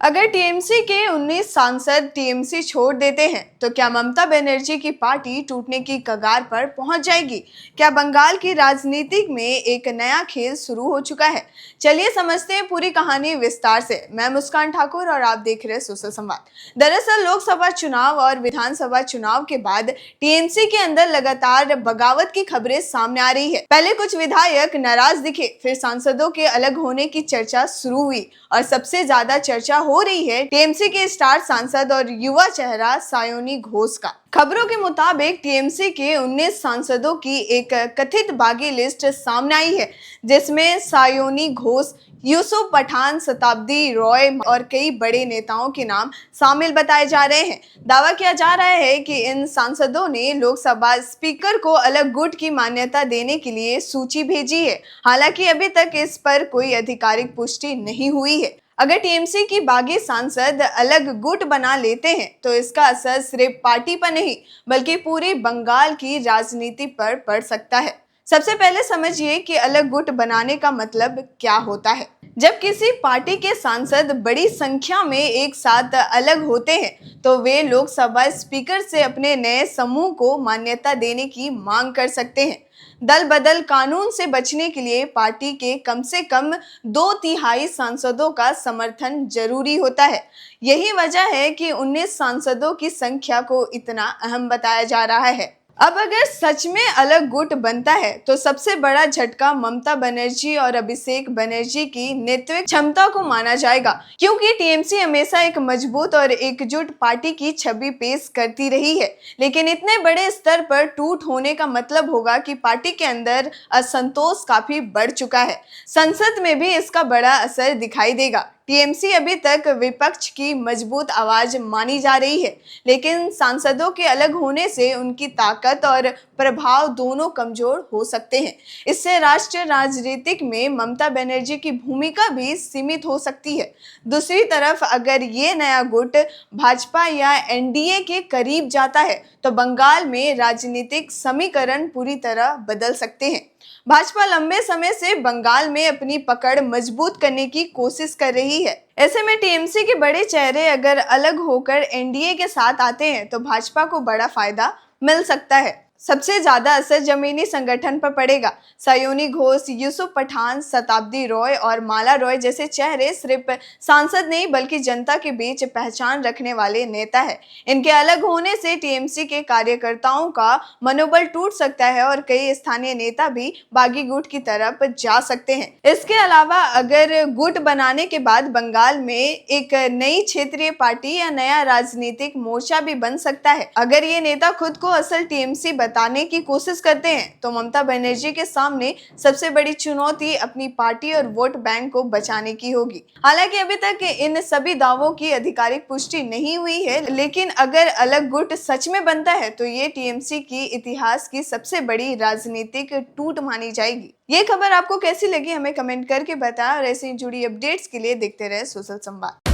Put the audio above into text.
अगर टीएमसी के 19 सांसद टीएमसी छोड़ देते हैं तो क्या ममता बनर्जी की पार्टी टूटने की कगार पर पहुंच जाएगी? क्या बंगाल की राजनीति में एक नया खेल शुरू हो चुका है? चलिए समझते हैं पूरी कहानी विस्तार से। मैं मुस्कान ठाकुर और आप देख रहे हैं सोशल संवाद। दरअसल लोकसभा चुनाव और विधानसभा चुनाव के बाद टीएमसी के अंदर लगातार बगावत की खबरें सामने आ रही है। पहले कुछ विधायक नाराज दिखे, फिर सांसदों के अलग होने की चर्चा शुरू हुई और सबसे ज्यादा चर्चा हो रही है टीएमसी के स्टार सांसद और युवा चेहरा सायोनी घोष का। खबरों के मुताबिक टीएमसी के 19 सांसदों की एक कथित बागी लिस्ट सामने आई है, जिसमें सायोनी घोष, यूसुफ पठान, शताब्दी रॉय और कई बड़े नेताओं के नाम शामिल बताए जा रहे हैं। दावा किया जा रहा है कि इन सांसदों ने लोकसभा स्पीकर को अलग गुट की मान्यता देने के लिए सूची भेजी है। हालांकि अभी तक इस पर कोई आधिकारिक पुष्टि नहीं हुई है। अगर टीएमसी की बागी सांसद अलग गुट बना लेते हैं तो इसका असर सिर्फ पार्टी पर नहीं बल्कि पूरी बंगाल की राजनीति पर पड़ सकता है। सबसे पहले समझिए कि अलग गुट बनाने का मतलब क्या होता है। जब किसी पार्टी के सांसद बड़ी संख्या में एक साथ अलग होते हैं तो वे लोकसभा स्पीकर से अपने नए समूह को मान्यता देने की मांग कर सकते हैं। दल बदल कानून से बचने के लिए पार्टी के कम से कम 2/3 सांसदों का समर्थन जरूरी होता है। यही वजह है कि 19 सांसदों की संख्या को इतना अहम बताया जा रहा है। अब अगर सच में अलग गुट बनता है तो सबसे बड़ा झटका ममता बनर्जी और अभिषेक बनर्जी की नेतृत्व क्षमता को माना जाएगा, क्योंकि टीएमसी हमेशा एक मजबूत और एकजुट पार्टी की छवि पेश करती रही है। लेकिन इतने बड़े स्तर पर टूट होने का मतलब होगा कि पार्टी के अंदर असंतोष काफी बढ़ चुका है। संसद में भी इसका बड़ा असर दिखाई देगा। टीएमसी अभी तक विपक्ष की मजबूत आवाज मानी जा रही है, लेकिन सांसदों के अलग होने से उनकी ताकत और प्रभाव दोनों कमजोर हो सकते हैं। इससे राष्ट्रीय राजनीतिक में ममता बनर्जी की भूमिका भी सीमित हो सकती है। दूसरी तरफ अगर ये नया गुट भाजपा या एनडीए के करीब जाता है तो बंगाल में राजनीतिक समीकरण पूरी तरह बदल सकते हैं। भाजपा लंबे समय से बंगाल में अपनी पकड़ मजबूत करने की कोशिश कर रही है। ऐसे में टीएमसी के बड़े चेहरे अगर अलग होकर एनडीए के साथ आते हैं तो भाजपा को बड़ा फायदा मिल सकता है। सबसे ज्यादा असर जमीनी संगठन पर पड़ेगा। सायोनी घोष, यूसुफ पठान, शताब्दी रॉय और माला रॉय जैसे चेहरे सिर्फ सांसद नहीं बल्कि जनता के बीच पहचान रखने वाले नेता है। इनके अलग होने से टीएमसी के कार्यकर्ताओं का मनोबल टूट सकता है और कई स्थानीय नेता भी बागी गुट की तरफ जा सकते हैं। इसके अलावा अगर गुट बनाने के बाद बंगाल में एक नई क्षेत्रीय पार्टी या नया राजनीतिक मोर्चा भी बन सकता है। अगर ये नेता खुद को असल टीएमसी बताने की कोशिश करते हैं तो ममता बनर्जी के सामने सबसे बड़ी चुनौती अपनी पार्टी और वोट बैंक को बचाने की होगी। हालांकि अभी तक इन सभी दावों की आधिकारिक पुष्टि नहीं हुई है, लेकिन अगर अलग गुट सच में बनता है तो ये टीएमसी की इतिहास की सबसे बड़ी राजनीतिक टूट मानी जाएगी। ये खबर आपको कैसी लगी हमें कमेंट करके बताएं और ऐसे ही जुड़ी अपडेट्स के लिए देखते रहे सोशल संवाद।